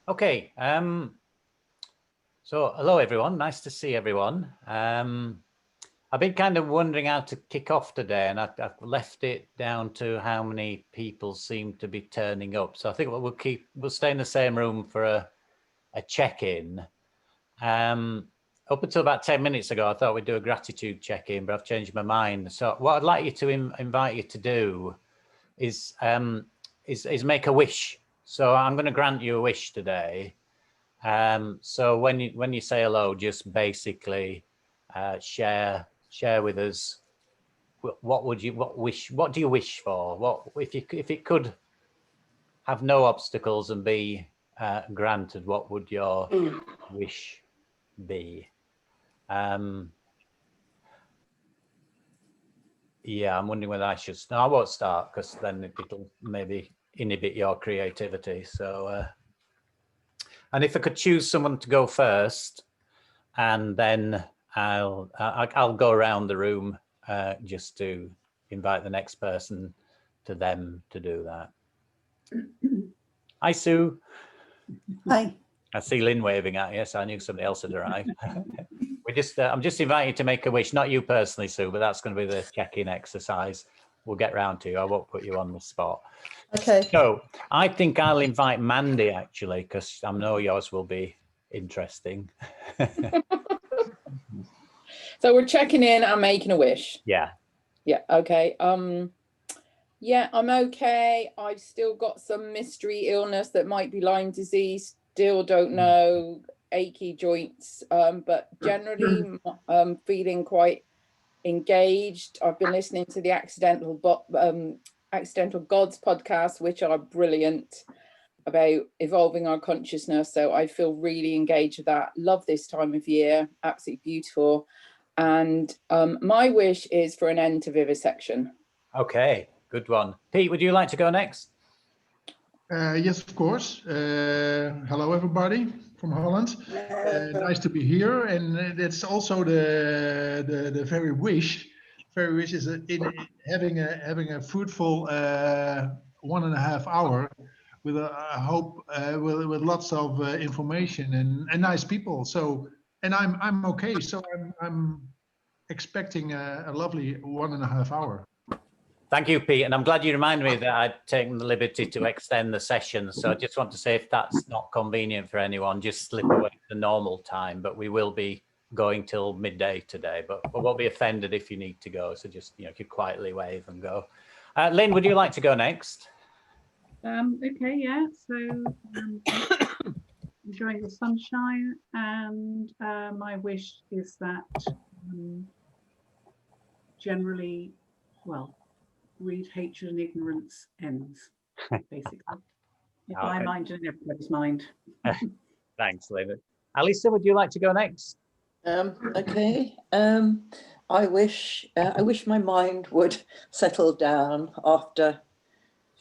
Okay. So hello everyone. Nice to see everyone. I've been kind of wondering how to kick off today, and I've left it down to how many people seem to be turning up. So I think we'll stay in the same room for a check-in. Up until about 10 minutes ago, I thought we'd do a gratitude check-in, but I've changed my mind. So what I'd like you to invite you to do is make a wish. So I'm going to grant you a wish today. So when you say hello, just basically share with us what do you wish for? What if it could have no obstacles and be granted, what would your wish be? Yeah, I'm wondering whether I should. No, I won't start because then it'll maybe inhibit your creativity. So, and if I could choose someone to go first, and then I'll go around the room just to invite the next person to them to do that. Hi, Sue. Hi. I see Lynn waving at you, so I knew somebody else had arrived. I'm just inviting you to make a wish, not you personally, Sue, but that's going to be the check-in exercise. We'll get round to you. I won't put you on the spot. Okay. So I think I'll invite Mandy actually, because I know yours will be interesting. So we're checking in and making a wish. Yeah. Yeah. Okay. Yeah, I'm okay. I've still got some mystery illness that might be Lyme disease. Still don't know. Achy joints, but generally feeling quite engaged. I've been listening to the Accidental Gods podcast, which are brilliant, about evolving our consciousness. So I feel really engaged with that. Love this time of year. Absolutely beautiful. And my wish is for an end to vivisection. Okay, good one. Pete, would you like to go next? Yes, of course. Hello, everybody from Holland. Nice to be here, and that's also the very wish. Very wish is in having a fruitful 1.5 hour with I hope with lots of information and nice people. So, and I'm okay. So I'm expecting a lovely 1.5 hour. Thank you, Pete. And I'm glad you reminded me that I'd taken the liberty to extend the session. So I just want to say, if that's not convenient for anyone, just slip away to the normal time. But we will be going till midday today, but we won't be offended if you need to go. So just, you could quietly wave and go. Lynn, would you like to go next? Okay, yeah. So enjoying the sunshine, and my wish is that generally, well, read hatred and ignorance ends, basically. In my mind and everybody's mind. Thanks, Lynn. Alisa, would you like to go next? Okay. I wish my mind would settle down after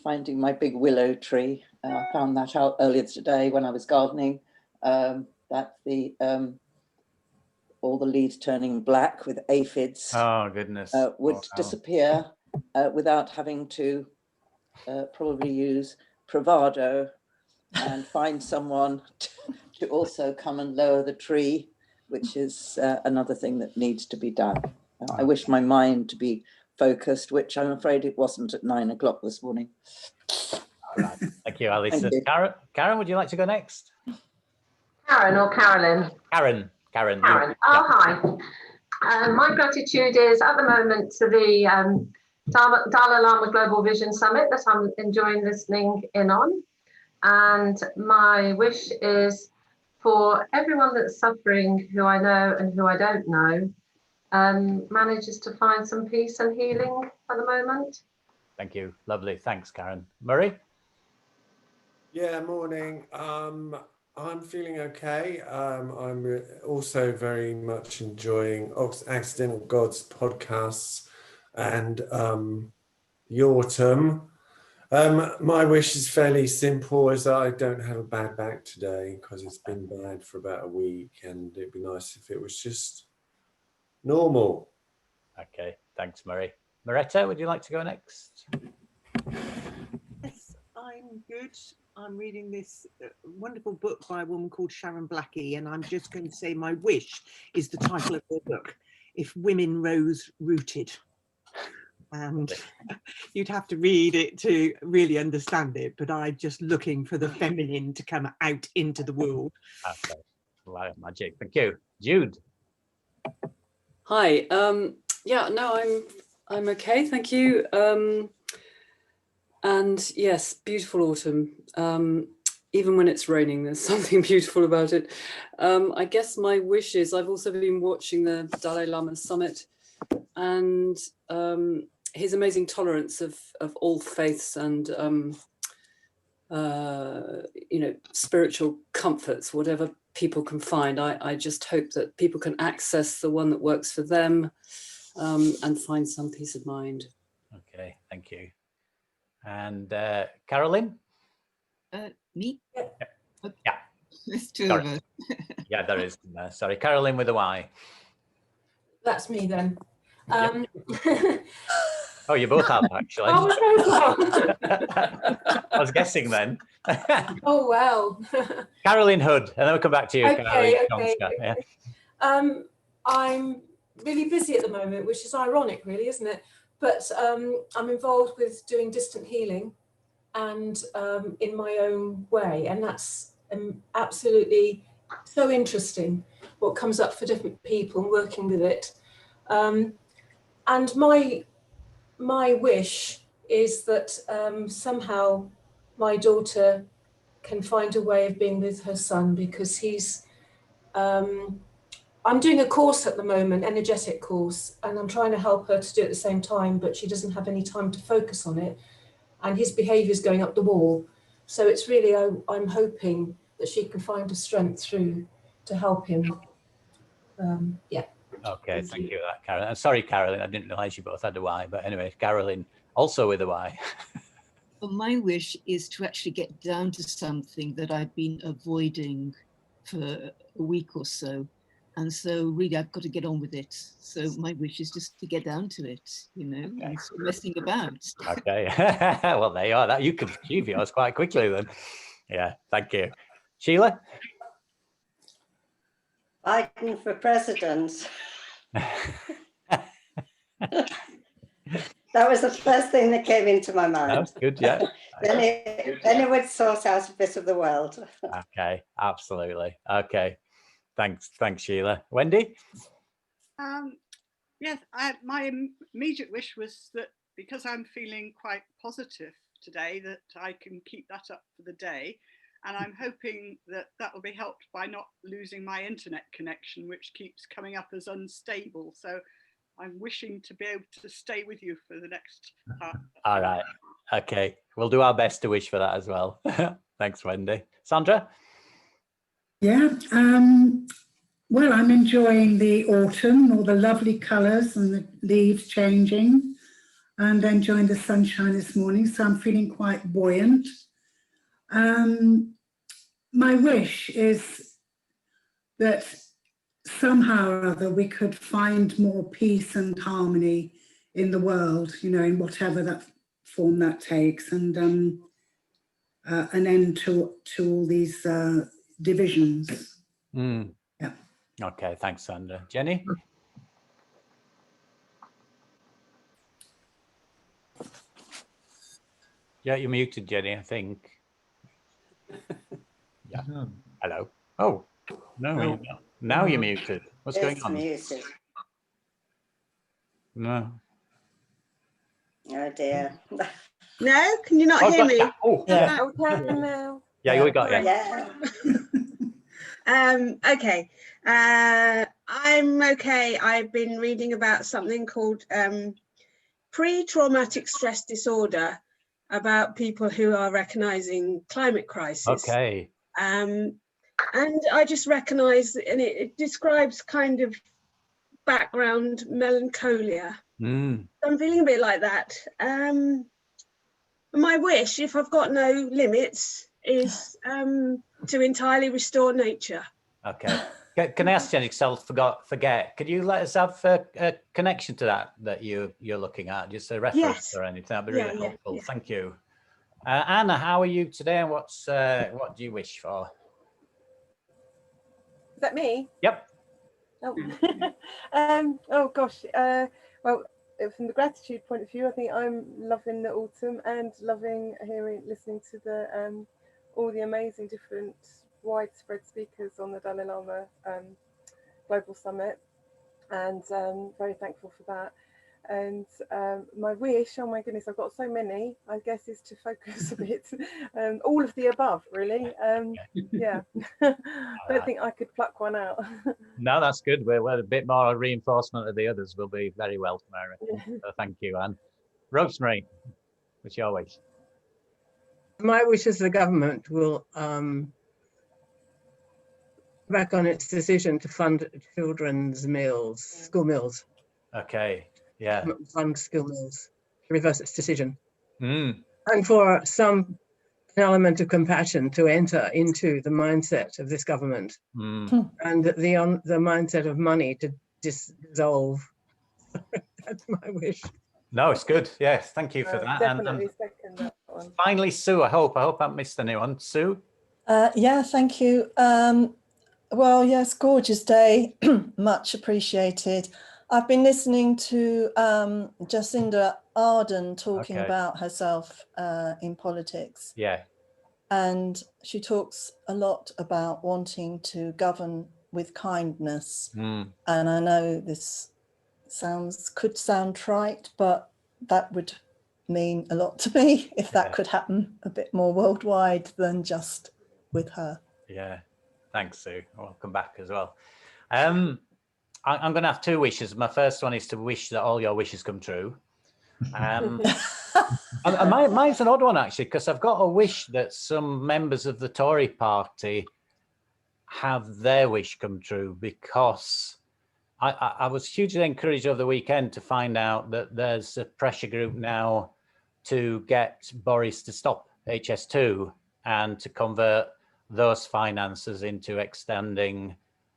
finding my big willow tree. I found that out earlier today when I was gardening, that the all the leaves turning black with aphids would disappear without having to probably use bravado and find someone to also come and lower the tree, which is another thing that needs to be done. I wish my mind to be focused, which I'm afraid it wasn't at 9 o'clock this morning. All right. Thank you, Alison. Karen, would you like to go next? Karen or Carolyn? Karen. Oh, hi. My gratitude is at the moment to the Dalai Lama Global Vision Summit that I'm enjoying listening in on. And my wish is for everyone that's suffering, who I know and who I don't know, manages to find some peace and healing at the moment. Thank you. Lovely. Thanks, Karen. Murray? Yeah, morning. I'm feeling okay. I'm also very much enjoying Accidental Gods podcasts and the autumn. My wish is fairly simple, is that I don't have a bad back today, because it's been bad for about a week, and it'd be nice if it was just normal. Okay, thanks, Murray. Moretta, would you like to go next? Yes, I'm good. I'm reading this wonderful book by a woman called Sharon Blackie, and I'm just going to say my wish is the title of the book, If Women Rose Rooted. And you'd have to read it to really understand it, but I'm just looking for the feminine to come out into the world. Okay. Wow, magic. Thank you. Jude. Hi. Yeah, no, I'm okay, thank you. And yes, beautiful autumn. Even when it's raining, there's something beautiful about it. I guess my wish is, I've also been watching the Dalai Lama summit, and his amazing tolerance of all faiths and spiritual comforts, whatever people can find. I just hope that people can access the one that works for them, and find some peace of mind. Okay, thank you. And Carolyn? Me? Yeah. There's two Sorry. of us. Yeah, there is. Sorry, Carolyn with a Y. That's me then. Oh, you both have, actually. Oh, I was guessing then. oh well. Carolyn Hood, and then we'll come back to you. Okay. Yeah. I'm really busy at the moment, which is ironic, really, isn't it? But I'm involved with doing distant healing, and in my own way, and that's absolutely so interesting. What comes up for different people, and working with it, and my wish is that somehow my daughter can find a way of being with her son, because he's, I'm doing a course at the moment, energetic course, and I'm trying to help her to do it at the same time, but she doesn't have any time to focus on it. And his behavior is going up the wall. So it's really, I'm hoping that she can find a strength through to help him. Yeah. Okay, thank you for that, Carolyn. I'm sorry, Carolyn, I didn't realise you both had a Y, but anyway, Carolyn, also with a Y. Well, my wish is to actually get down to something that I've been avoiding for a week or so. And so really, I've got to get on with it. So my wish is just to get down to it, and stop messing about. Okay, well, there you are. That you could achieve yours quite quickly then. Yeah, thank you. Sheila? Biden for president. That was the first thing that came into my mind. That's good, yeah. then it would sort out a bit of the world. Okay, absolutely. Okay, thanks, Sheila. Wendy? Yes, my immediate wish was that, because I'm feeling quite positive today, that I can keep that up for the day. And I'm hoping that that will be helped by not losing my internet connection, which keeps coming up as unstable. So I'm wishing to be able to stay with you for the next part. All right. Okay. We'll do our best to wish for that as well. Thanks, Wendy. Sandra? Yeah. Well, I'm enjoying the autumn, all the lovely colours and the leaves changing, and enjoying the sunshine this morning. So I'm feeling quite buoyant. My wish is that somehow or other we could find more peace and harmony in the world, in whatever that form that takes, and an end to all these divisions. Mm. Yeah. Okay, thanks, Sandra. Jenny? Yeah, you're muted, Jenny, I think. Yeah. Hello. Oh, no, you're not. Now you're muted. What's going on? Muted. No. Oh dear. No, can you not hear me? Oh, yeah. Yeah, we got you. Yeah. Okay. I'm okay. I've been reading about something called pre-traumatic stress disorder, about people who are recognizing climate crisis. Okay. And I just recognize, and it describes kind of background melancholia. Mm. I'm feeling a bit like that. My wish, if I've got no limits, is to entirely restore nature. Okay. Can I ask Jenny, forget, could you let us have a connection to that you're looking at, just a reference or anything? That'd be really helpful. Yeah. Thank you. Anna, how are you today, and what do you wish for? Is that me? Yep. Oh, oh gosh. Well, from the gratitude point of view, I think I'm loving the autumn and loving listening to the all the amazing different widespread speakers on the Dalai Lama Global Summit, and very thankful for that. And my wish, oh my goodness, I've got so many, I guess, is to focus a bit, all of the above, really. Yeah, don't think I could pluck one out. No, that's good. We're a bit more reinforcement of the others will be very welcome, I reckon. So thank you, Anne. Rosemary, what's your wish? My wish is the government will back on its decision to fund children's meals, school meals. Okay, yeah. Fund school meals, to reverse its decision. Mm. And for an element of compassion to enter into the mindset of this government, and the mindset of money to dissolve. That's my wish. No, it's good. Yes, thank you for that. Definitely second that one. Finally, Sue, I hope I haven't missed anyone. Sue? Yeah, thank you. Well, yes, gorgeous day. Much appreciated. I've been listening to Jacinda Ardern talking about herself in politics. Yeah. And she talks a lot about wanting to govern with kindness. And I know this could sound trite, but that would mean a lot to me if that could happen a bit more worldwide than just with her. Yeah, thanks, Sue. I'll come back as well. I'm going to have two wishes. My first one is to wish that all your wishes come true. And mine's an odd one, actually, because I've got a wish that some members of the Tory party have their wish come true, because I was hugely encouraged over the weekend to find out that there's a pressure group now to get Boris to stop HS2 and to convert those finances into extending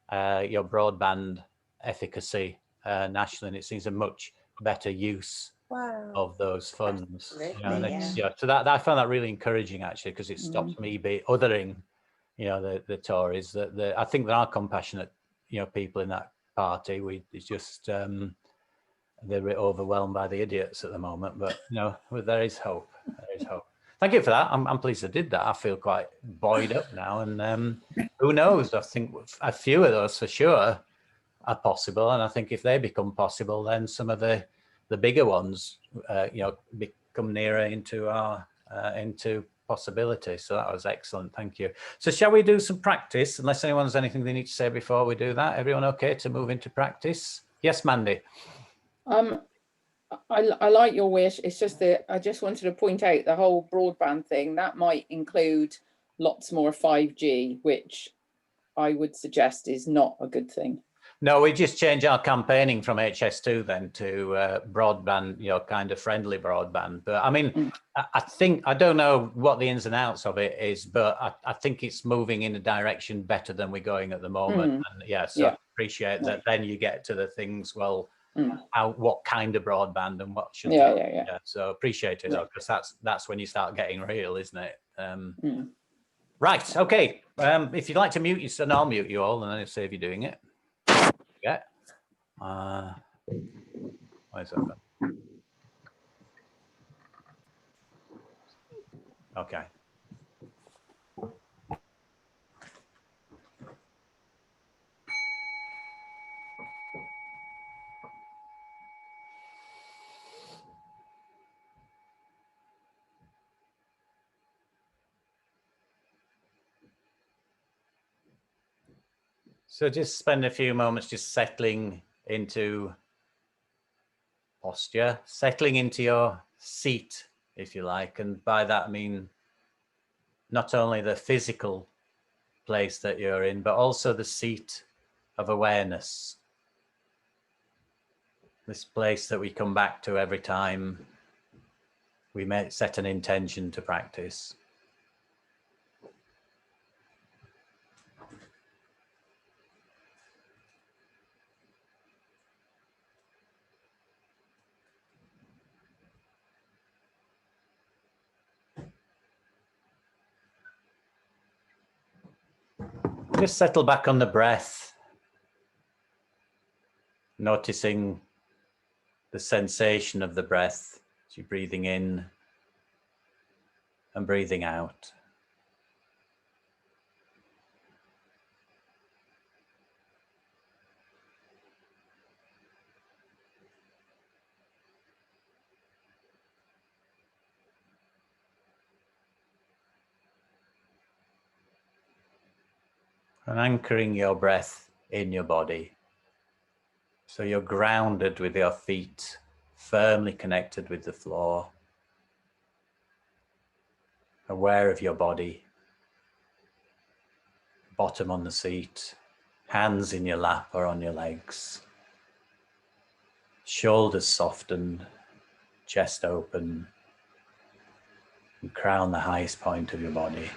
your broadband efficacy nationally. And it seems a much better use of those funds. You know, and so that I found that really encouraging, actually, because it stops me othering, you know, the Tories. That I think there are compassionate, you know, people in that party. It's just they're overwhelmed by the idiots at the moment. But you know, there is hope. There is hope. Thank you for that. I'm pleased I did that. I feel quite buoyed up now, and who knows? I think a few of those for sure are possible, and I think if they become possible, then some of the bigger ones, you know, become nearer into our into possibility. So that was excellent. Thank you. So shall we do some practice? Unless anyone has anything they need to say before we do that. Everyone okay to move into practice? Yes, Mandy. I like your wish. It's just that I just wanted to point out the whole broadband thing that might include lots more 5G, which I would suggest is not a good thing. No, we just change our campaigning from HS2 then to broadband, you know, kind of friendly broadband. But I mean, I think, I don't know what the ins and outs of it is, but I think it's moving in a direction better than we're going at the moment. And yeah, so I appreciate that. Then you get to the things, well, what kind of broadband and what should yeah. So appreciate it though, because that's when you start getting real, isn't it? Right, okay. If you'd like to mute yourself, and I'll mute you all, and then I'll save you doing it. Yeah. Where's that gone? Okay. So just spend a few moments just settling into posture, settling into your seat, if you like. And by that I mean not only the physical place that you're in, but also the seat of awareness. This place that we come back to every time we may set an intention to practice. Just settle back on the breath, noticing the sensation of the breath as you're breathing in and breathing out. And anchoring your breath in your body. So you're grounded with your feet firmly connected with the floor, aware of your body, bottom on the seat, hands in your lap or on your legs, shoulders softened, chest open, and crown the highest point of your body.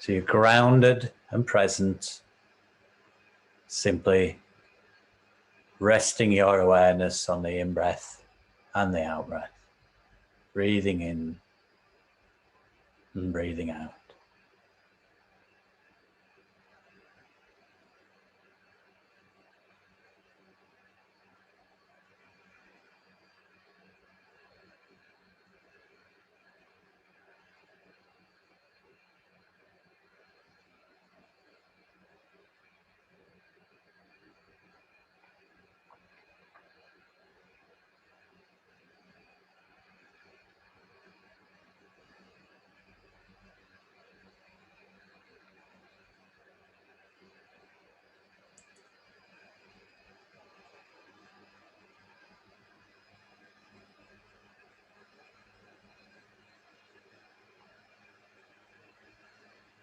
So you're grounded and present, simply resting your awareness on the in-breath and the out-breath, breathing in and breathing out.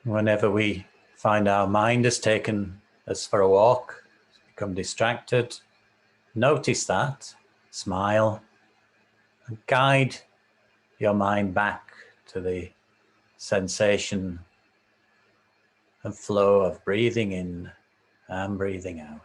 Whenever we find our mind has taken us for a walk, become distracted, notice that, smile, and guide your mind back to the sensation and flow of breathing in and breathing out.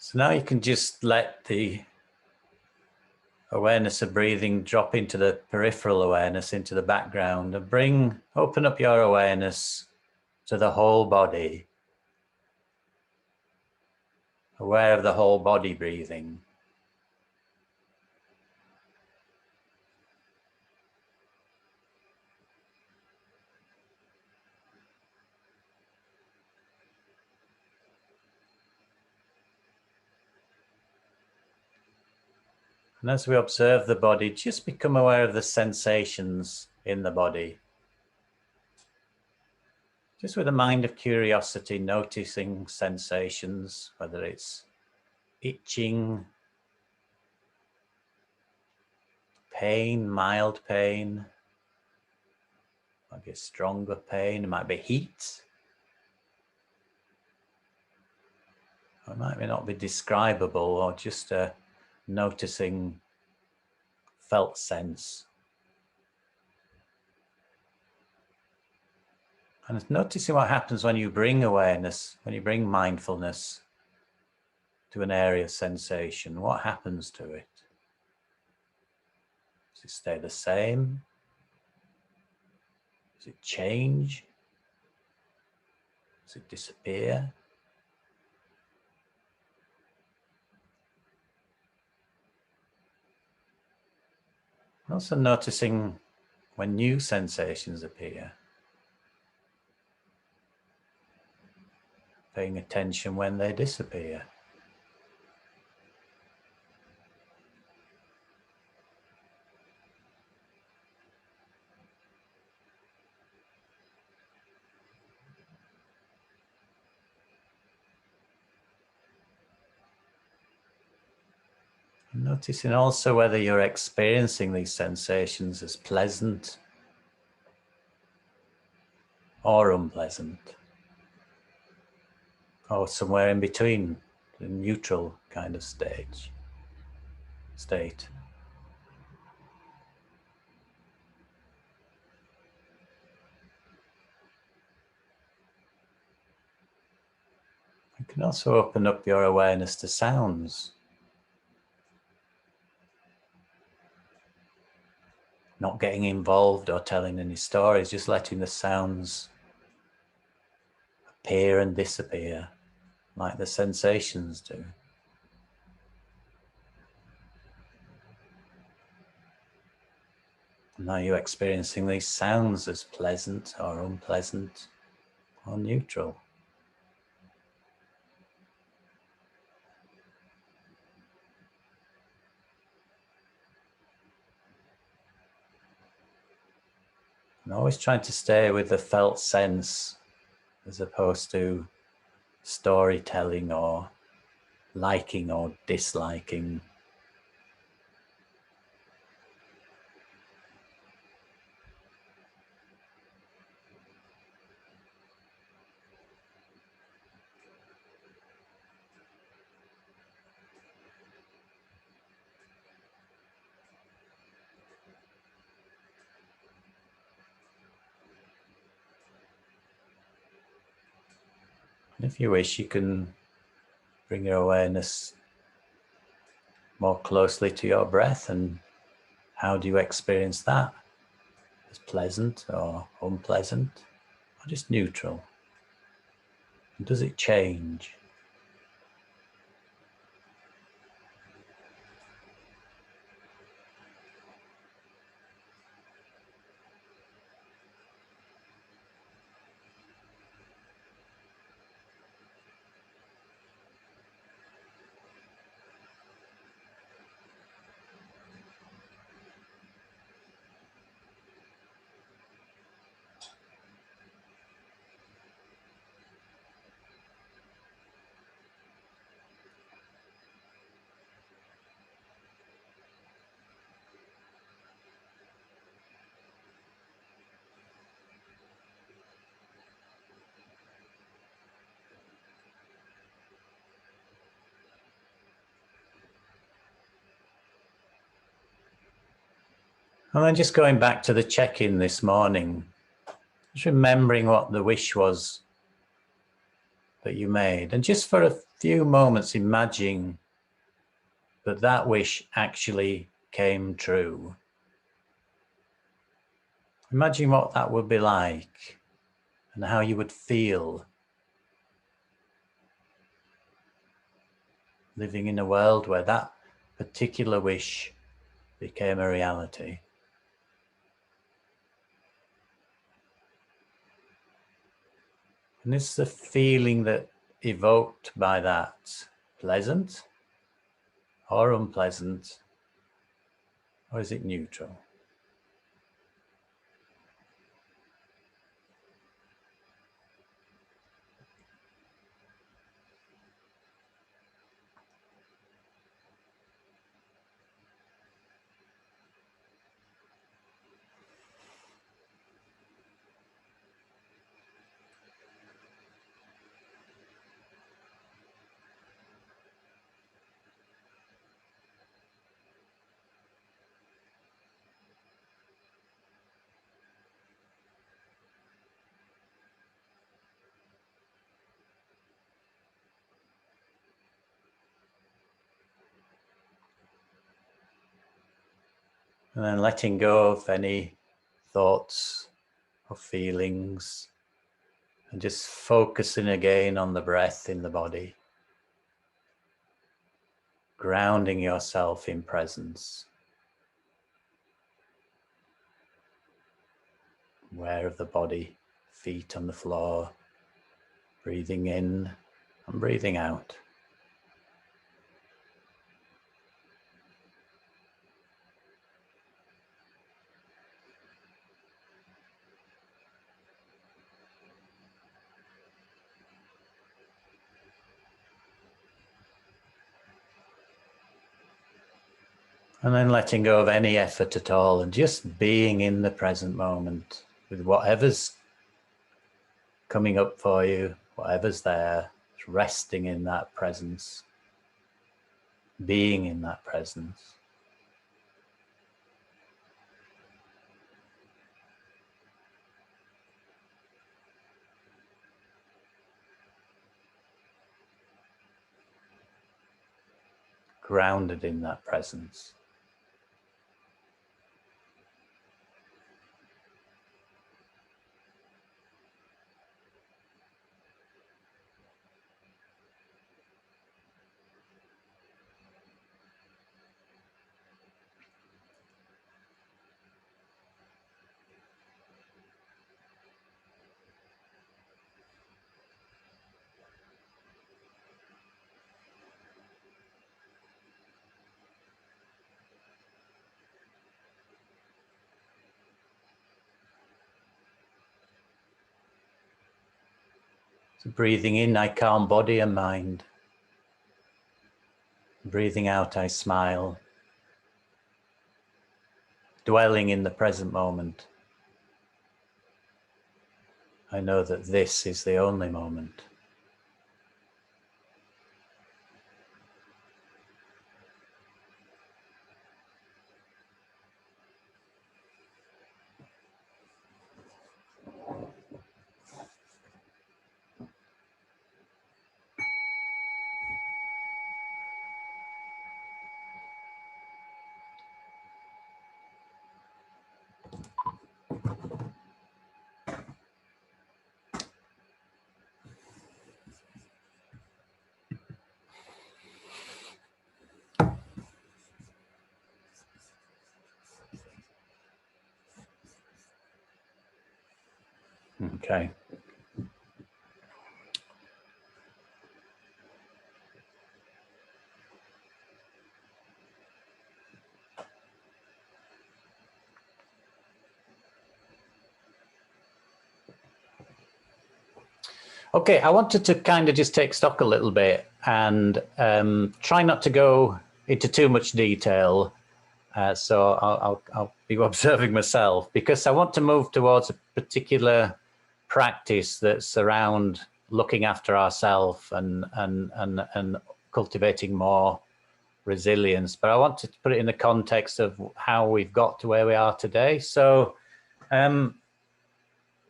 So now you can just let the awareness of breathing drop into the peripheral awareness, into the background, and open up your awareness to the whole body, aware of the whole body breathing. And as we observe the body, just become aware of the sensations in the body. Just with a mind of curiosity, noticing sensations, whether it's itching, pain, mild pain, might be a stronger pain, it might be heat. It might not be describable, or just a noticing felt sense. And noticing what happens when you bring awareness, when you bring mindfulness to an area of sensation. What happens to it? Does it stay the same? Does it change? Does it disappear? Also noticing when new sensations appear. Paying attention when they disappear. Noticing also whether you're experiencing these sensations as pleasant or unpleasant, or somewhere in between, the neutral kind of state. You can also open up your awareness to sounds. Not getting involved or telling any stories, just letting the sounds appear and disappear like the sensations do. And are you experiencing these sounds as pleasant or unpleasant or neutral? And always trying to stay with the felt sense as opposed to storytelling or liking or disliking. And if you wish, you can bring your awareness more closely to your breath, and how do you experience that? As pleasant or unpleasant, or just neutral? And does it change? And then just going back to the check-in this morning, just remembering what the wish was that you made, and just for a few moments imagining that that wish actually came true. Imagine what that would be like and how you would feel living in a world where that particular wish became a reality. And is the feeling that evoked by that pleasant or unpleasant, or is it neutral? And then letting go of any thoughts or feelings, and just focusing again on the breath in the body, grounding yourself in presence, aware of the body, feet on the floor, breathing in and breathing out. And then letting go of any effort at all and just being in the present moment with whatever's coming up for you, whatever's there, just resting in that presence, being in that presence. Grounded in that presence. So breathing in, I calm body and mind. Breathing out, I smile. Dwelling in the present moment. I know that this is the only moment. Okay. Okay, I wanted to kind of just take stock a little bit and try not to go into too much detail. So I'll be observing myself, because I want to move towards a particular practice that's around looking after ourselves and cultivating more resilience. But I want to put it in the context of how we've got to where we are today. So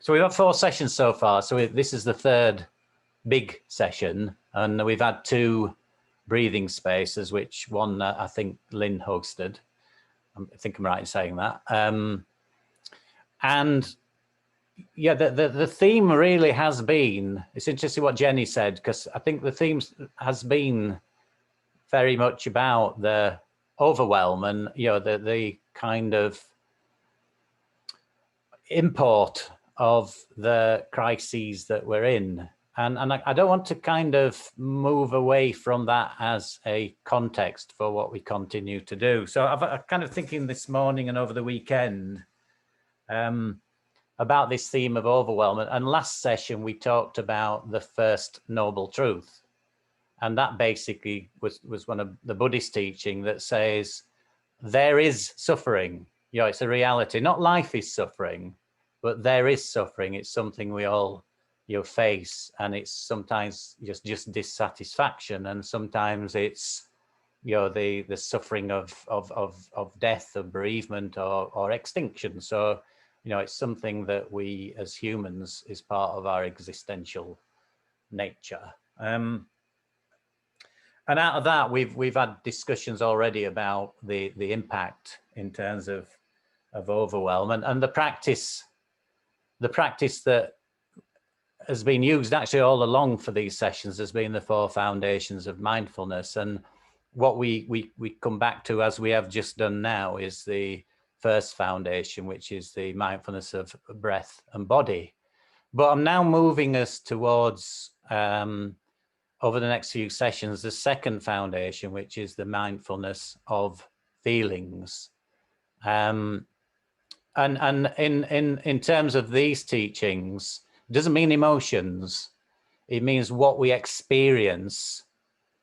so we've had 4 sessions so far. So this is the 3rd big session, and we've had 2 breathing spaces, which one I think Lynn hosted. I think I'm right in saying that. And yeah, the theme really has been, it's interesting what Jenny said, because I think the theme has been very much about the overwhelm and, you know, the kind of import of the crises that we're in. And I don't want to kind of move away from that as a context for what we continue to do. So I'm kind of thinking this morning and over the weekend about this theme of overwhelm. And last session, we talked about the first noble truth. And that basically was one of the Buddhist teaching that says there is suffering. You know, it's a reality. Not life is suffering, but there is suffering. It's something we all face, and it's sometimes just dissatisfaction, and sometimes it's the suffering of death, of bereavement, or extinction. So it's something that we as humans is part of our existential nature. And out of that, we've had discussions already about the impact in terms of overwhelm. And the practice that has been used actually all along for these sessions has been the 4 foundations of mindfulness. And what we come back to, as we have just done now, is the first foundation, which is the mindfulness of breath and body. But I'm now moving us towards, over the next few sessions, the second foundation, which is the mindfulness of feelings. And in terms of these teachings, it doesn't mean emotions. It means what we experience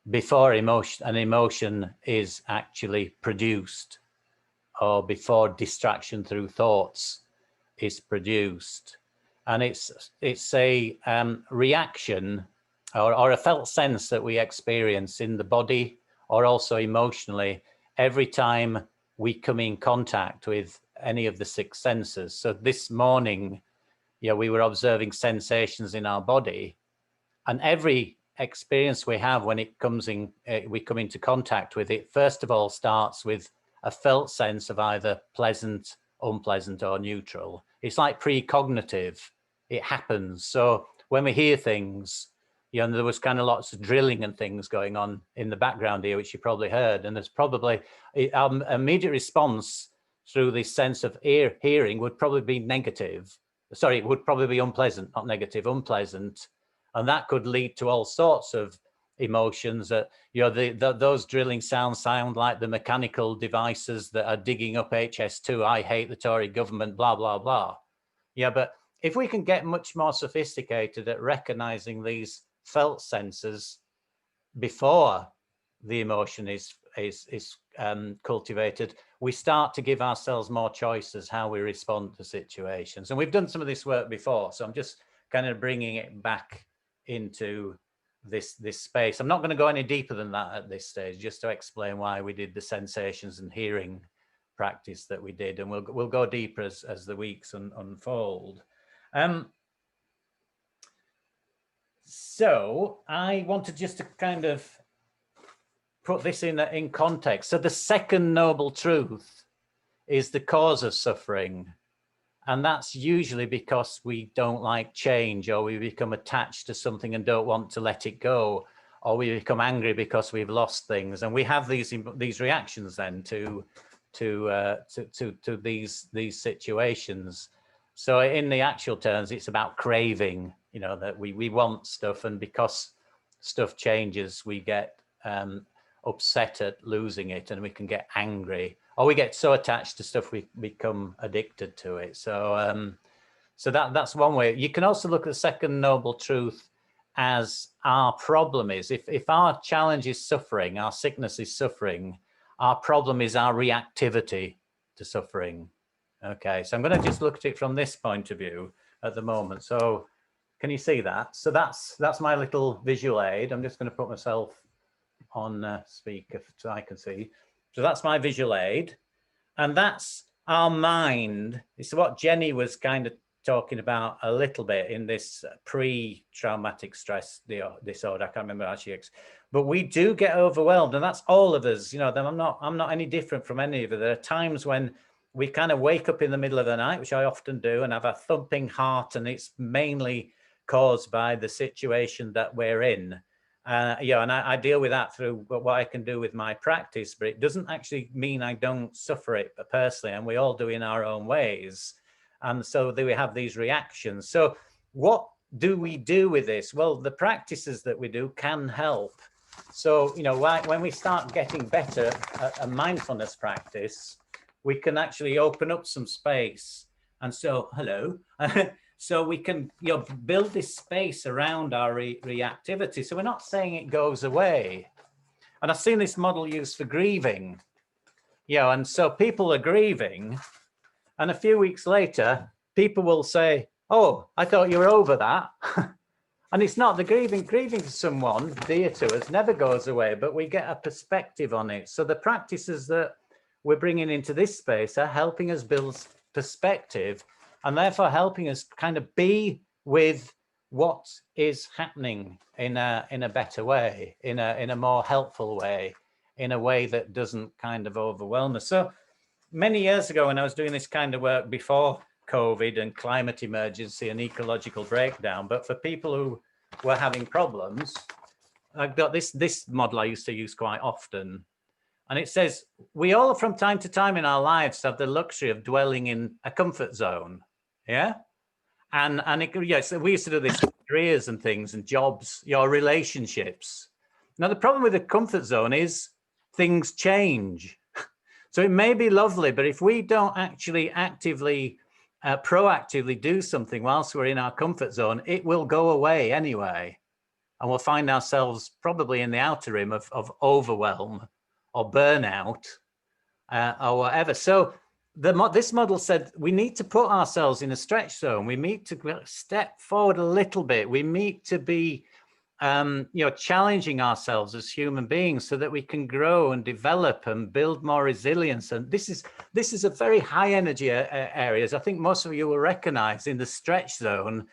before an emotion is actually produced, or before distraction through thoughts is produced. And it's a reaction or a felt sense that we experience in the body, or also emotionally, every time we come in contact with any of the 6 senses. So this morning, we were observing sensations in our body, and every experience we have when it comes in, we come into contact with it, first of all starts with a felt sense of either pleasant, unpleasant, or neutral. It's like precognitive. It happens. So when we hear things, there was kind of lots of drilling and things going on in the background here, which you probably heard. And there's probably our immediate response through this sense of hearing would probably be negative. Sorry, it would probably be unpleasant, not negative, unpleasant. And that could lead to all sorts of emotions. That those drilling sounds sound like the mechanical devices that are digging up HS2. I hate the Tory government, blah, blah, blah. Yeah, but if we can get much more sophisticated at recognizing these felt senses before the emotion is cultivated, we start to give ourselves more choices how we respond to situations. And we've done some of this work before, so I'm just kind of bringing it back into this space. I'm not going to go any deeper than that at this stage, just to explain why we did the sensations and hearing practice that we did, and we'll go deeper as the weeks unfold. So I wanted just to kind of put this in context. So the second noble truth is the cause of suffering. And that's usually because we don't like change, or we become attached to something and don't want to let it go, or we become angry because we've lost things. And we have these reactions then to these situations. So in the actual terms, it's about craving, that we want stuff, and because stuff changes, we get upset at losing it, and we can get angry, or we get so attached to stuff we become addicted to it. So so that's one way. You can also look at the second noble truth as our problem is, if our challenge is suffering, our sickness is suffering, our problem is our reactivity to suffering. Okay, so I'm going to just look at it from this point of view at the moment. So can you see that? So that's my little visual aid. I'm just going to put myself on speaker so I can see. So that's my visual aid, and that's our mind. It's what Jenny was kind of talking about a little bit in this pre-traumatic stress disorder. I can't remember how she, but we do get overwhelmed, and that's all of us. I'm not any different from any of it. There are times when we kind of wake up in the middle of the night, which I often do, and have a thumping heart, and it's mainly caused by the situation that we're in. And I deal with that through what I can do with my practice, but it doesn't actually mean I don't suffer it personally, and we all do in our own ways. And so we have these reactions. So what do we do with this? Well, the practices that we do can help. So, when we start getting better at a mindfulness practice, we can actually open up some space. And so, hello. So we can build this space around our reactivity. So we're not saying it goes away. And I've seen this model used for grieving. And so people are grieving, and a few weeks later, people will say, oh, I thought you were over that. And it's not. The grieving for someone dear to us never goes away, but we get a perspective on it. So the practices that we're bringing into this space are helping us build perspective, and therefore helping us kind of be with what is happening in a better way, in a more helpful way, in a way that doesn't kind of overwhelm us. So many years ago when I was doing this kind of work before COVID and climate emergency and ecological breakdown, but for people who were having problems, I've got this model I used to use quite often. And it says, we all from time to time in our lives have the luxury of dwelling in a comfort zone. Yeah. And it, yes, we used to do this careers and things and jobs, your relationships. Now, the problem with the comfort zone is things change. So it may be lovely, but if we don't actually actively, proactively do something whilst we're in our comfort zone, it will go away anyway. And we'll find ourselves probably in the outer rim of overwhelm or burnout or whatever. So this model said we need to put ourselves in a stretch zone. We need to step forward a little bit. We need to be challenging ourselves as human beings so that we can grow and develop and build more resilience. And this is a very high energy areas. I think most of you will recognize in the stretch zone.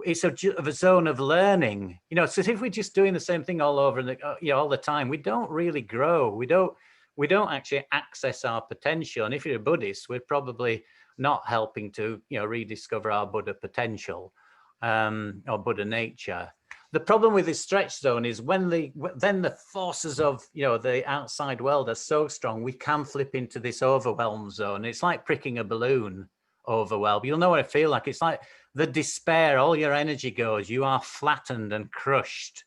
It's a zone of learning. So if we're just doing the same thing all over all the time, we don't really grow. We don't actually access our potential. And if you're a Buddhist, we're probably not helping to rediscover our Buddha potential or Buddha nature. The problem with this stretch zone is when the forces of the outside world are so strong, we can flip into this overwhelm zone. It's like pricking a balloon. Overwhelmed. You'll know what I feel like. It's like the despair, all your energy goes, you are flattened and crushed.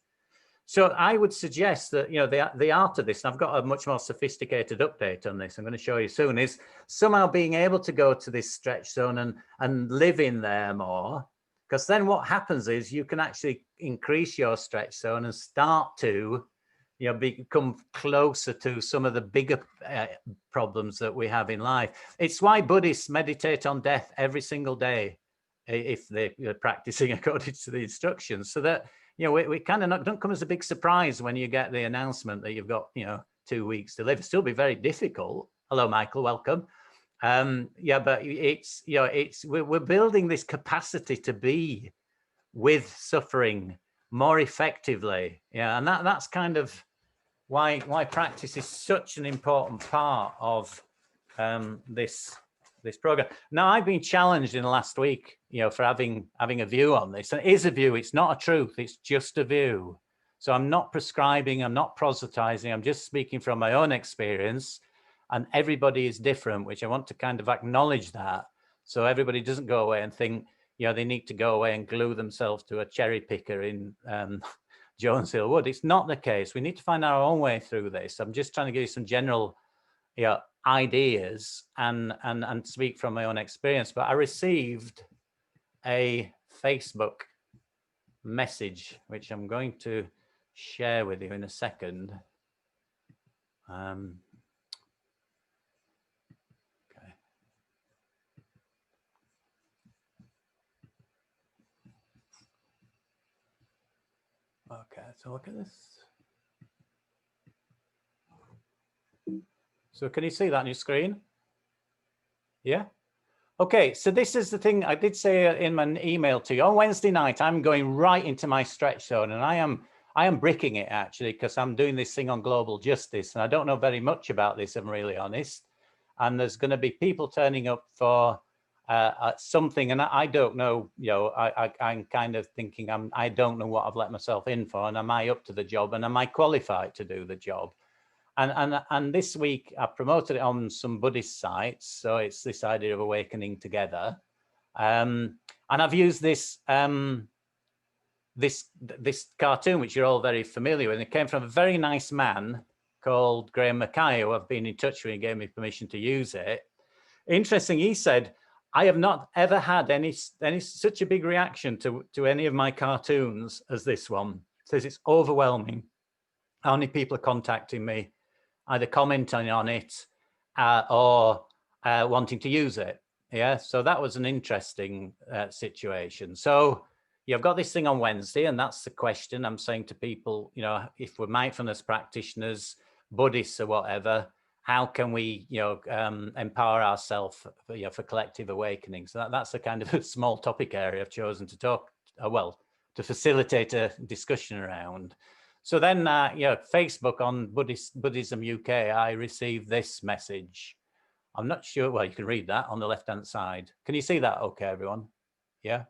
So I would suggest that, the art of this, and I've got a much more sophisticated update on this, I'm going to show you soon, is somehow being able to go to this stretch zone and live in there more. Because then what happens is you can actually increase your stretch zone and start to become closer to some of the bigger problems that we have in life. It's why Buddhists meditate on death every single day, if they're practicing according to the instructions, so that we kind of don't come as a big surprise when you get the announcement that you've got 2 weeks to live. It'll still be very difficult. Hello, Michael, welcome. But we're building this capacity to be with suffering more effectively. And that's kind of why practice is such an important part of this program. Now, I've been challenged in the last week, for having a view on this. And it is a view, it's not a truth, it's just a view. So I'm not prescribing, I'm not proselytizing, I'm just speaking from my own experience. And everybody is different, which I want to kind of acknowledge that. So everybody doesn't go away and think, they need to go away and glue themselves to a cherry picker in Jones Hill Wood. It's not the case. We need to find our own way through this. I'm just trying to give you some general ideas and speak from my own experience. But I received a Facebook message, which I'm going to share with you in a second. Okay, so look at this. So can you see that on your screen? Yeah. Okay, so this is the thing I did say in my email to you. On Wednesday night, I'm going right into my stretch zone, and I am bricking it actually, because I'm doing this thing on global justice, and I don't know very much about this, I'm really honest. And there's going to be people turning up for something, and I don't know, I'm kind of thinking I don't know what I've let myself in for, and am I up to the job, and am I qualified to do the job? And this week I promoted it on some Buddhist sites, so it's this idea of awakening together, and I've used this this cartoon, which you're all very familiar with. It came from a very nice man called Graham Mackay, who I've been in touch with and gave me permission to use it. Interesting, he said, I have not ever had any such a big reaction to any of my cartoons as this one. Says it's overwhelming how many people are contacting me, either commenting on it or wanting to use it. Yeah, so that was an interesting situation. So you've got this thing on Wednesday, and that's the question I'm saying to people, if we're mindfulness practitioners, Buddhists or whatever, how can we, empower ourselves for collective awakening? So that's a kind of a small topic area I've chosen to talk, to facilitate a discussion around. So then, Facebook on Buddhism UK, I received this message I'm not sure. Well, you can read that on the left-hand side. Can you see that okay, everyone? Yeah.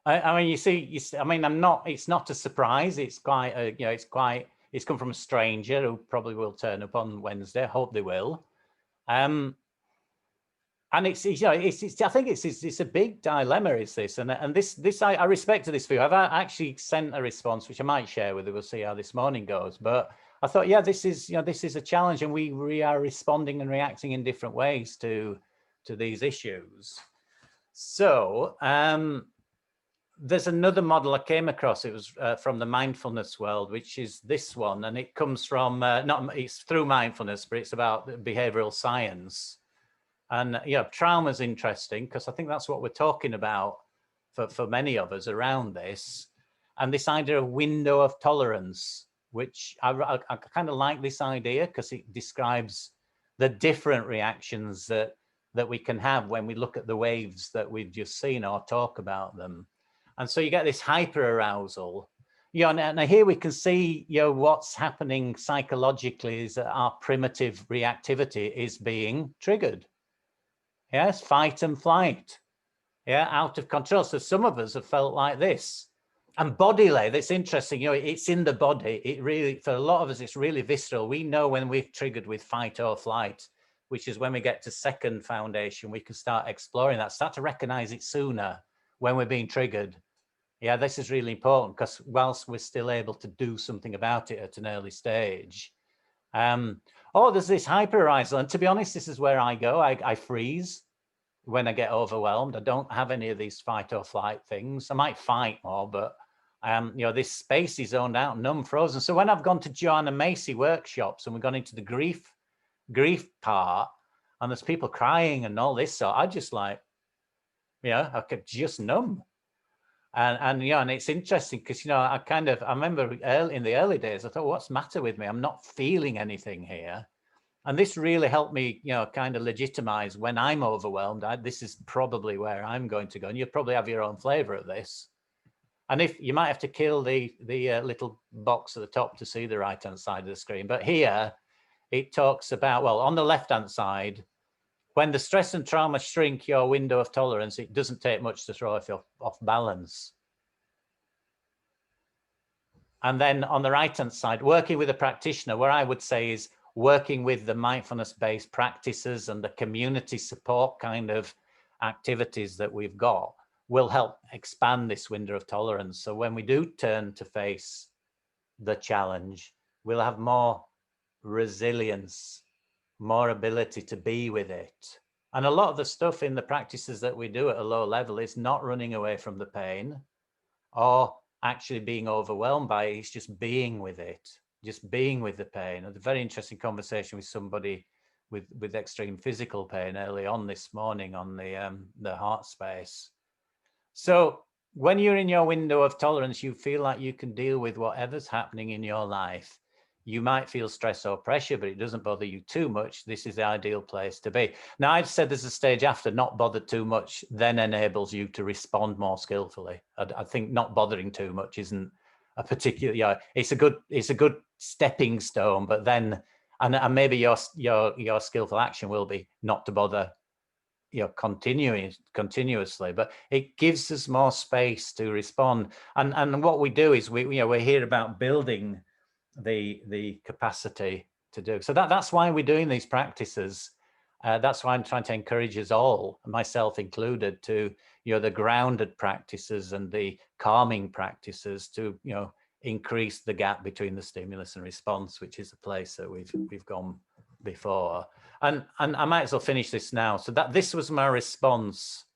I mean, you see, I mean, it's not a surprise. It's quite, it's come from a stranger who probably will turn up on Wednesday. I hope they will. And it's, I think it's a big dilemma, is this? And this, I respect this view. I've actually sent a response, which I might share with you. We'll see how this morning goes. But I thought, yeah, this is a challenge, and we are responding and reacting in different ways to these issues. So, there's another model I came across. It was from the mindfulness world, which is this one, and it comes from it's through mindfulness, but it's about behavioral science. And trauma is interesting because I think that's what we're talking about for many of us around this, and this idea of window of tolerance, which I kind of like this idea because it describes the different reactions that we can have when we look at the waves that we've just seen or talk about them. And so you get this hyper arousal, and here we can see, what's happening psychologically is that our primitive reactivity is being triggered. Yes, fight and flight. Yeah, out of control. So some of us have felt like this. And bodily, that's interesting. It's in the body. It really, for a lot of us, it's really visceral. We know when we're triggered with fight or flight, which is when we get to second foundation, we can start exploring that, start to recognize it sooner when we're being triggered. Yeah, this is really important because whilst we're still able to do something about it at an early stage. There's this hyperarousal. And to be honest, this is where I go. I freeze when I get overwhelmed. I don't have any of these fight or flight things. I might fight more, but this space is zoned out, numb, frozen. So when I've gone to Joanna Macy workshops and we've gone into the grief part, and there's people crying and all this, so I just I could just numb. And it's interesting because I remember in the early days I thought, what's the matter with me? I'm not feeling anything here. And this really helped me kind of legitimize when I'm overwhelmed. This is probably where I'm going to go, and you'll probably have your own flavor of this. And if you might have to kill the little box at the top to see the right hand side of the screen, but here it talks about, well, on the left hand side, when the stress and trauma shrink your window of tolerance, it doesn't take much to throw you off balance. And then on the right-hand side, working with a practitioner, where I would say is working with the mindfulness-based practices and the community support kind of activities that we've got will help expand this window of tolerance. So when we do turn to face the challenge, we'll have more resilience, more ability to be with it. And a lot of the stuff in the practices that we do at a low level is not running away from the pain or actually being overwhelmed by it. It's just being with it, just being with the pain. I had a very interesting conversation with somebody with extreme physical pain early on this morning on the heart space. So when you're in your window of tolerance, you feel like you can deal with whatever's happening in your life. You might feel stress or pressure, but it doesn't bother you too much. This is the ideal place to be. Now, I've said there's a stage after not bothered too much, then enables you to respond more skillfully. I think not bothering too much isn't a particular, it's a good stepping stone, but then, and maybe your skillful action will be not to bother continuously, but it gives us more space to respond. And what we do is we're here about building the capacity to do. So that's why we're doing these practices. That's why I'm trying to encourage us all, myself included, to the grounded practices and the calming practices to increase the gap between the stimulus and response, which is a place that we've gone before. And I might as well finish this now. So this was my response.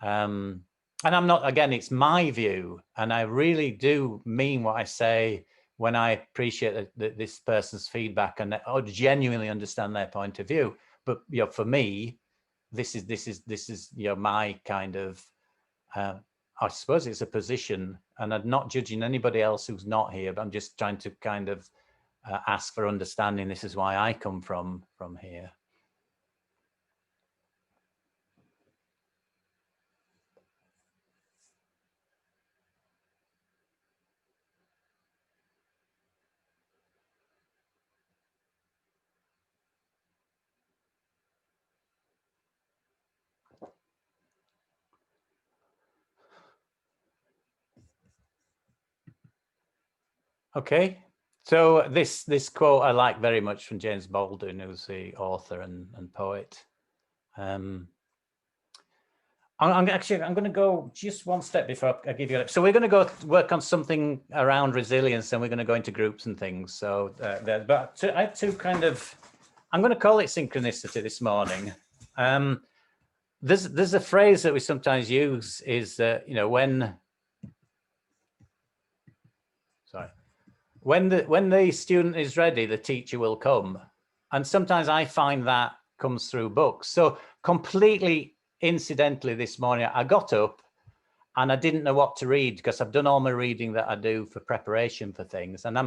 And I'm not, again, it's my view, and I really do mean what I say when I appreciate this person's feedback and I genuinely understand their point of view. But for me, this is my kind of I suppose it's a position, and I'm not judging anybody else who's not here, but I'm just trying to kind of ask for understanding. This is why I come from here. Okay. So this quote I like very much from James Baldwin, who's the author and poet. I'm going to go just one step before I give you it. So we're going to go work on something around resilience, and we're going to go into groups and things. So, I had two kind of, I'm going to call it synchronicity this morning. There's a phrase that we sometimes use is that, you know, when the student is ready, the teacher will come. And sometimes I find that comes through books. So completely incidentally this morning, I got up and I didn't know what to read because I've done all my reading that I do for preparation for things. And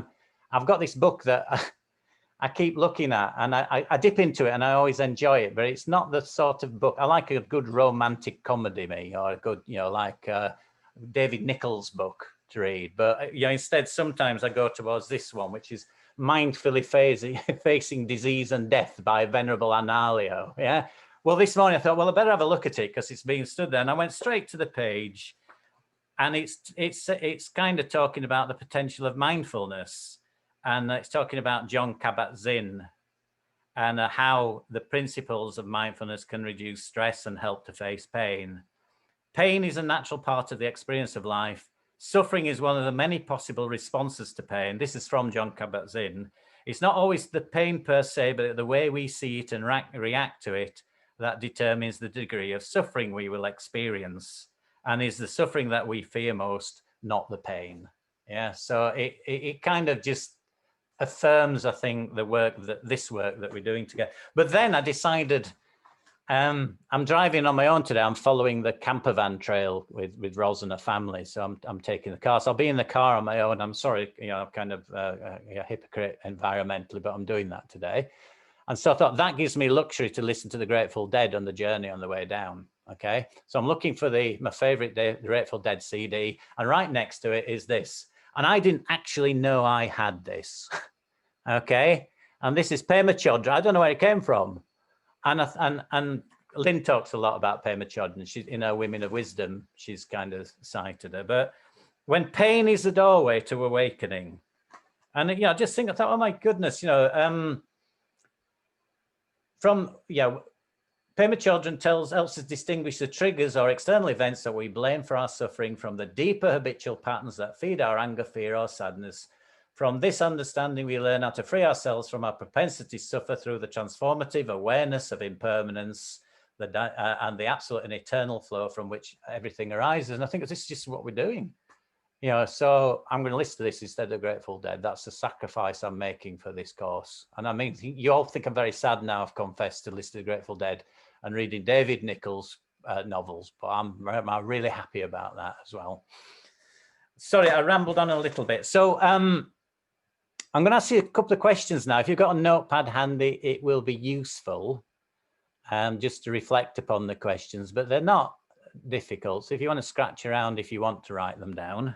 I've got this book that I keep looking at, and I dip into it and I always enjoy it, but it's not the sort of book. I like a good romantic comedy, or a good, you know, like David Nichols' book to read. But you know, instead, sometimes I go towards this one, which is Mindfully Facing Disease and Death by Venerable Analio. Yeah. Well, this morning I thought, well, I better have a look at it because it's being stood there. And I went straight to the page, and it's kind of talking about the potential of mindfulness, and it's talking about John Kabat-Zinn and how the principles of mindfulness can reduce stress and help to face pain. Pain is a natural part of the experience of life. Suffering is one of the many possible responses to pain. This is from John Kabat-Zinn. It's not always the pain per se, but the way we see it and react to it that determines the degree of suffering we will experience. And is the suffering that we fear most, not the pain. Yeah, so it kind of just affirms, I think, this work that we're doing together. But then I decided, I'm driving on my own today. I'm following the camper van trail with Ros and her family. So I'm taking the car. So I'll be in the car on my own. I'm sorry, you know, I'm kind of a hypocrite environmentally, but I'm doing that today. And so I thought that gives me luxury to listen to the Grateful Dead on the journey on the way down. Okay. So I'm looking for my favorite Grateful Dead CD. And right next to it is this. And I didn't actually know I had this. Okay. And this is Pema Chodron. I don't know where it came from. And Lynn talks a lot about Pema Chodron. She's in her Women of Wisdom. She's kind of cited her. But when pain is the doorway to awakening, and you know, just think, I thought, oh my goodness, you know, Pema Chodron helps us distinguish the triggers or external events that we blame for our suffering from the deeper habitual patterns that feed our anger, fear, or sadness. From this understanding, we learn how to free ourselves from our propensity to suffer through the transformative awareness of impermanence and the absolute and eternal flow from which everything arises. And I think this is just what we're doing. You know, so I'm going to listen to this instead of Grateful Dead. That's the sacrifice I'm making for this course. And I mean, you all think I'm very sad now I've confessed to listening to Grateful Dead and reading David Nichols' novels, but I'm really happy about that as well. Sorry, I rambled on a little bit. So I'm going to ask you a couple of questions now. If you've got a notepad handy, it will be useful just to reflect upon the questions, but they're not difficult. So if you want to scratch around, if you want to write them down.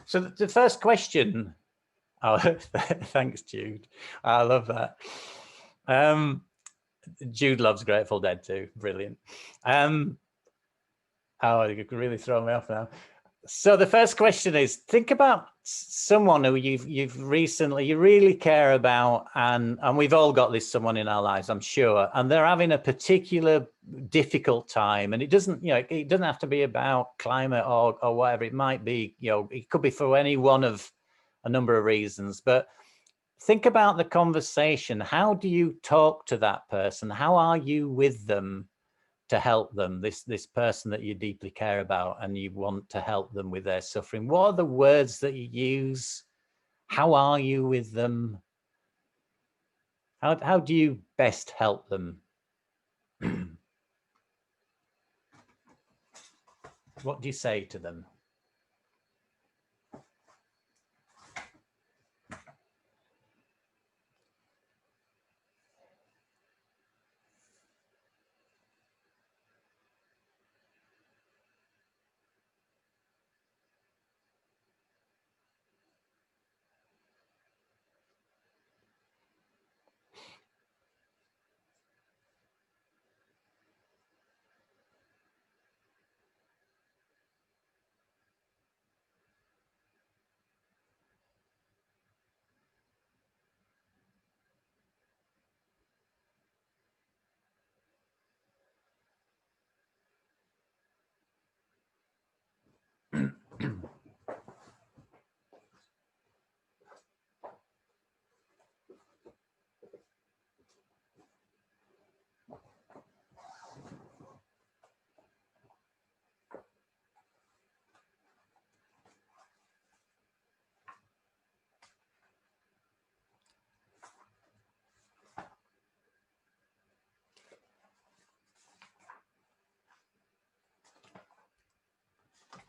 So the first question, oh, thanks, Jude. I love that. Jude loves Grateful Dead too. Brilliant. Oh, you could really throw me off now. So the first question is, think about someone who you really care about, and we've all got this someone in our lives, I'm sure, and they're having a particular difficult time, and it doesn't have to be about climate or whatever it might be. You know, it could be for any one of a number of reasons, but think about the conversation. How do you talk to that person? How are you with them to help them, this person that you deeply care about and you want to help them with their suffering? What are the words that you use? How are you with them? How do you best help them? What do you say to them?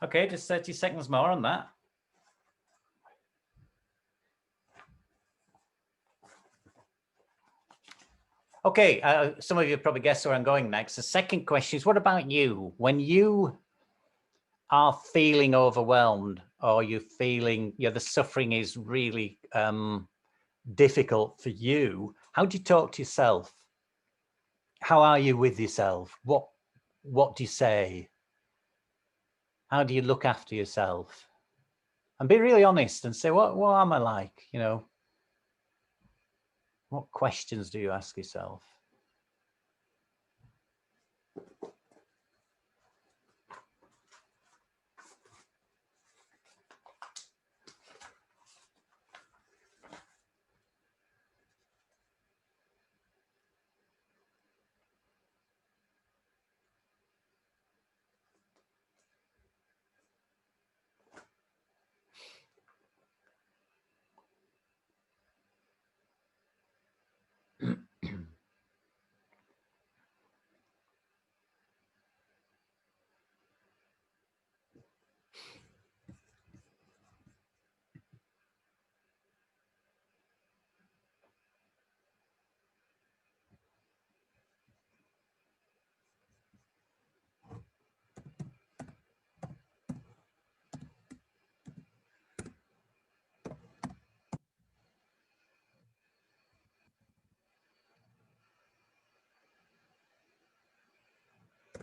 Okay, just 30 seconds more on that. Okay, some of you probably guessed where I'm going next. The second question is, what about you? When you are feeling overwhelmed, or you're feeling, the suffering is really difficult for you, how do you talk to yourself? How are you with yourself? What do you say? How do you look after yourself? And be really honest and say, what am I like? What questions do you ask yourself?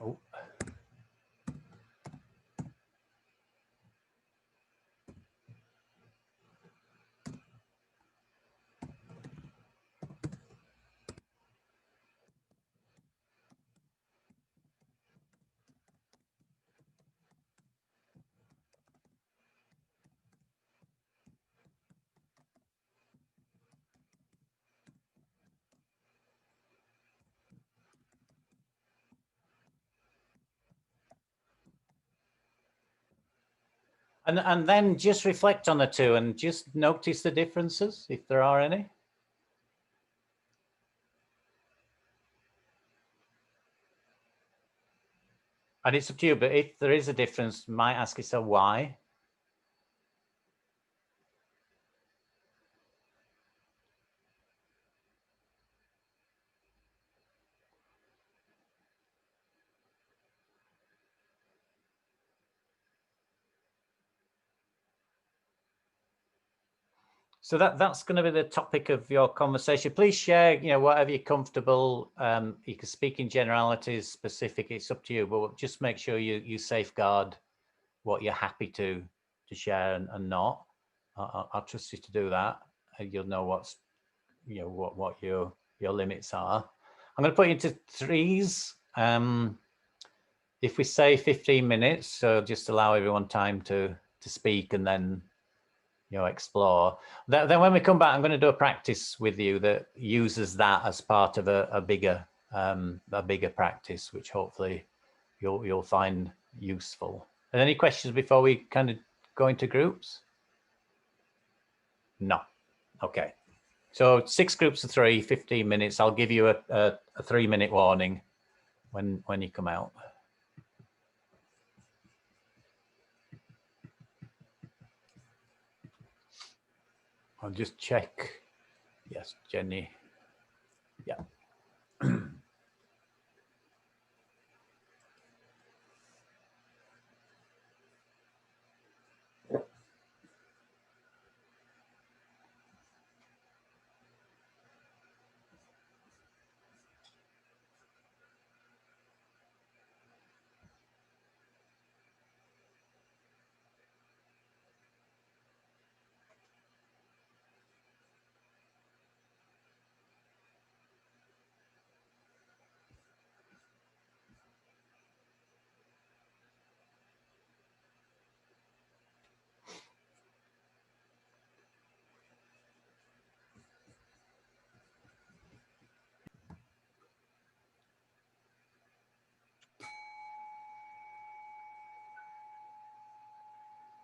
Oh. And then just reflect on the two and just notice the differences, if there are any. And it's up to you, but if there is a difference, you might ask yourself why. So that's going to be the topic of your conversation. Please share, whatever you're comfortable. You can speak in generalities, specific. It's up to you, but just make sure you safeguard what you're happy to share and not. I'll trust you to do that. You'll know what's, what your limits are. I'm going to put you into threes. If we say 15 minutes, so just allow everyone time to speak and then explore. Then when we come back, I'm going to do a practice with you that uses that as part of a bigger practice, which hopefully you'll find useful. Are there any questions before we kind of go into groups? No. Okay. So 6 groups of 3, 15 minutes. I'll give you a 3-minute warning when you come out. I'll just check. Yes, Jenny. Yeah.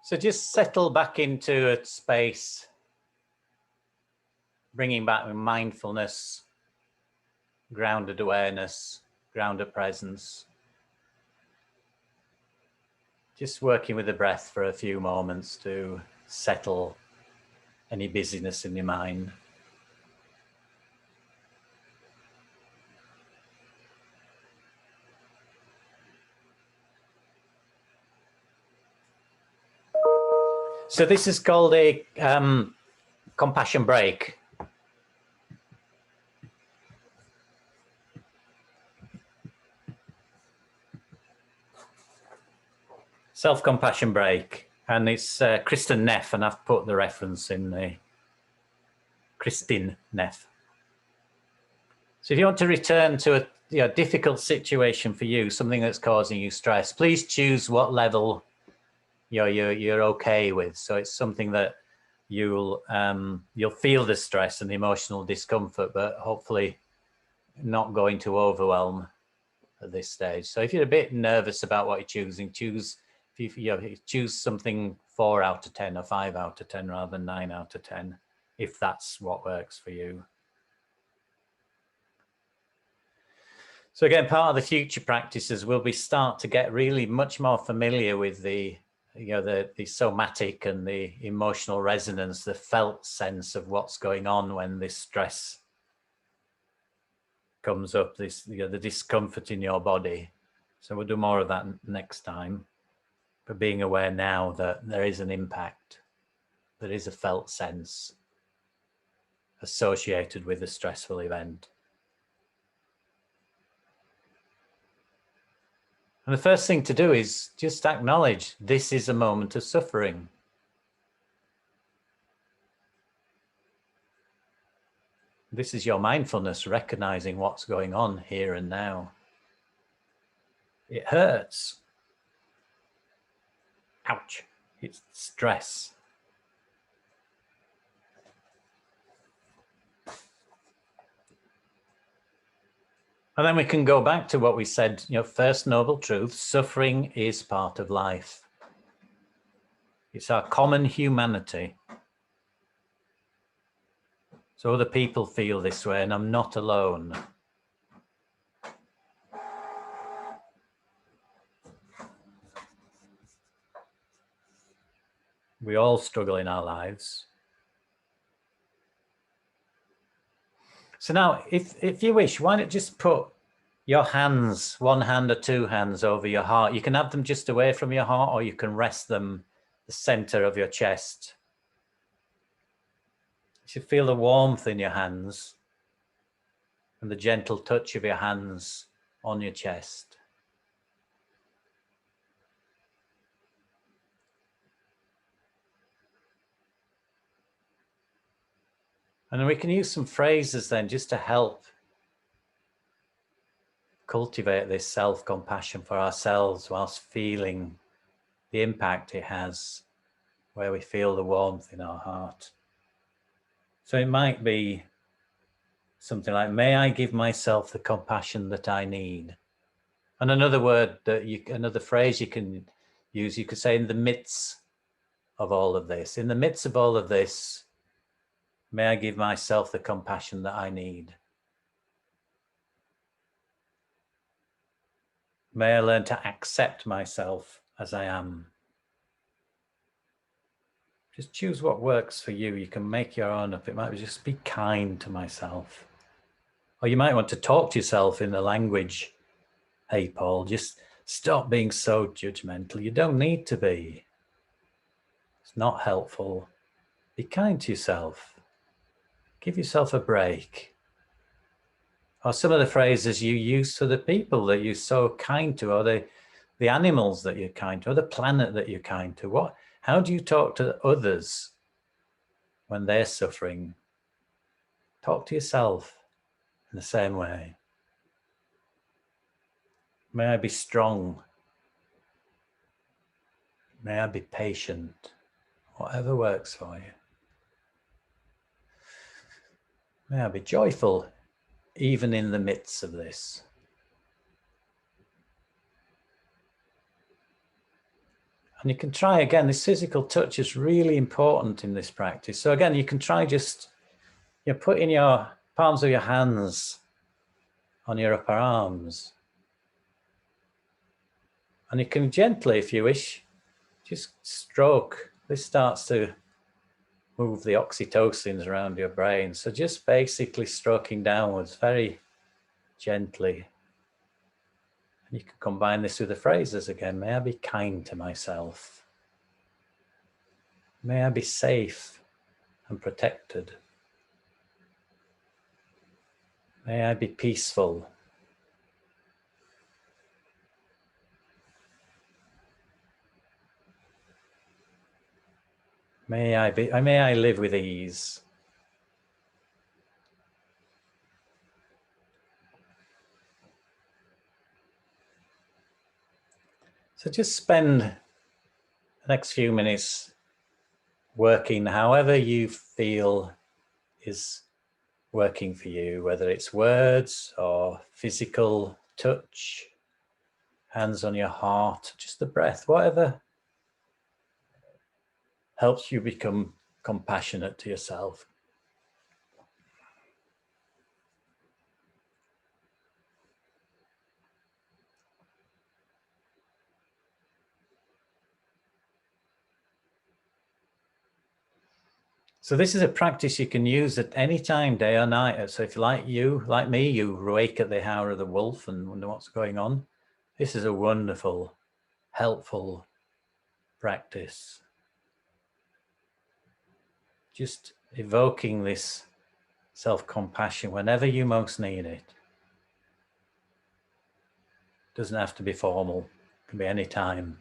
So just settle back into a space, bringing back mindfulness, grounded awareness, grounded presence just working with the breath for a few moments to settle any busyness in your mind. So this is called a compassion break. Self-compassion break. And it's Kristen Neff, and I've put the reference in the Kristin Neff. So if you want to return to a difficult situation for you, something that's causing you stress, please choose what level you're okay with. So it's something that you'll feel the stress and the emotional discomfort, but hopefully not going to overwhelm at this stage. So if you're a bit nervous about what you're choosing, choose something 4 out of 10 or 5 out of 10 rather than 9 out of 10, if that's what works for you. So again, part of the future practices will be start to get really much more familiar with the somatic and the emotional resonance, the felt sense of what's going on when this stress comes up, the discomfort in your body. So we'll do more of that next time, but being aware now that there is an impact, there is a felt sense associated with a stressful event. And the first thing to do is just acknowledge this is a moment of suffering. This is your mindfulness recognizing what's going on here and now. It hurts. Ouch. It's stress. And then we can go back to what we said, first noble truth, suffering is part of life. It's our common humanity. So other people feel this way, and I'm not alone. We all struggle in our lives. So now, if you wish, why not just put your hands, one hand or two hands over your heart. You can have them just away from your heart, or you can rest them the center of your chest. You should feel the warmth in your hands and the gentle touch of your hands on your chest. And then we can use some phrases then just to help cultivate this self-compassion for ourselves whilst feeling the impact it has where we feel the warmth in our heart. So it might be something like, may I give myself the compassion that I need? And another phrase you can use, you could say, in the midst of all of this, may I give myself the compassion that I need? May I learn to accept myself as I am? Just choose what works for you. You can make your own up. It might be just be kind to myself. Or you might want to talk to yourself in the language, hey, Paul, just stop being so judgmental. You don't need to be. It's not helpful. Be kind to yourself. Give yourself a break. Or some of the phrases you use for the people that you're so kind to, or the animals that you're kind to, or the planet that you're kind to. How do you talk to others when they're suffering? Talk to yourself in the same way. May I be strong. May I be patient. Whatever works for you. May I be joyful, even in the midst of this. And you can try again, this physical touch is really important in this practice. So again, you can try just putting your palms of your hands on your upper arms. And you can gently, if you wish, just stroke. This starts to move the oxytocins around your brain. So just basically stroking downwards very gently. And you can combine this with the phrases again. May I be kind to myself. May I be safe and protected. May I be peaceful. May I live with ease. So just spend the next few minutes working however you feel is working for you, whether it's words or physical touch, hands on your heart, just the breath, whatever helps you become compassionate to yourself. So this is a practice you can use at any time, day or night. So if like me, you awake at the hour of the wolf and wonder what's going on, this is a wonderful, helpful practice. Just evoking this self-compassion whenever you most need it. Doesn't have to be formal, it can be any time.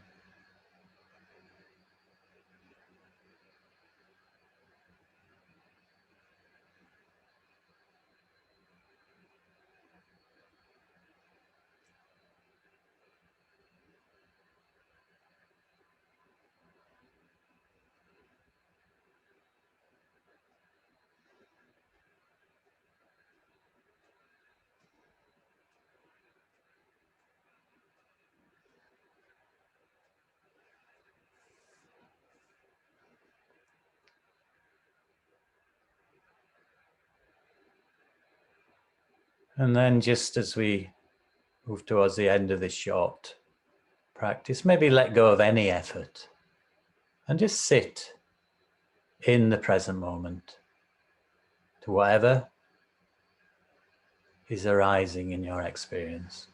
And then just as we move towards the end of this short practice, maybe let go of any effort and just sit in the present moment to whatever is arising in your experience.